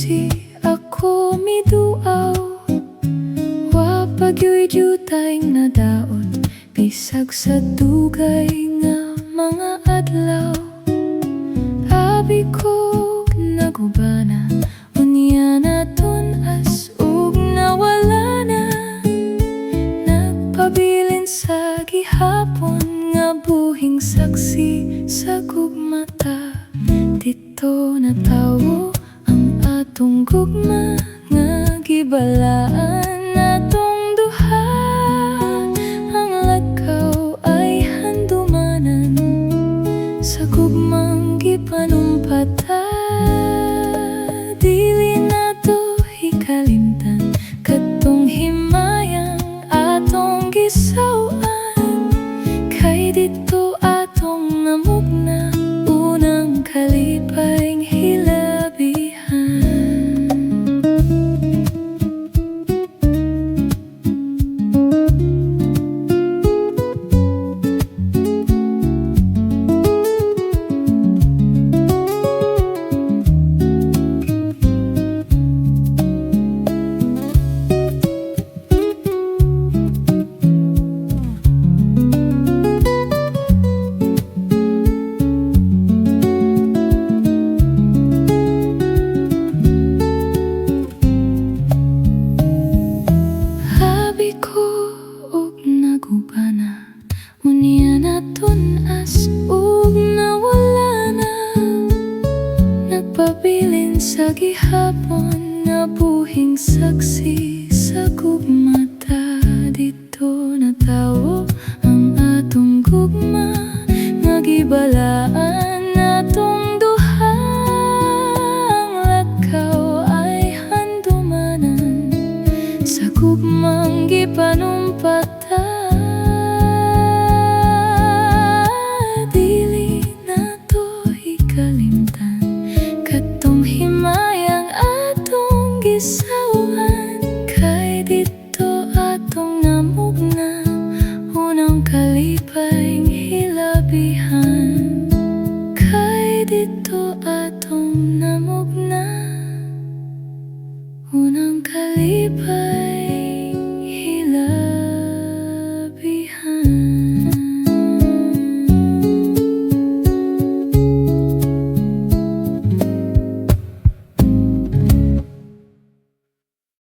si ako miduaw, wa pagyuy-jutay na daon, bisag sa dugay nga mga adlaw. Abi ko nagubana, unya naton as ug nawala na. Nagpabilin sa gihapon nga buhing saksi sa gugmata. Dito natawo ang atong gugma nga gibalaan natong duha. Ang lagkaw ay handumanan sa gugmang gipanumpata. Dili nato hikalimtan katong himayang atong gisawan, kay dito atong namugna unang kalipayng hilabihan. Nagubana, unya naton as ug nawala na. Nagpabilin sa gihapon nga buhing saksi sa gugmata. Dito natawo ang atong gugma nga gibalaan natong duha. Ang lagkaw ay handumanan sa gugmang gipanumpata. Dili nato hikalimtan katong himayang atong gisawan, kay dito atong namugna unang kalipayng hilabihan. Kay dito atong namugna unang kalipay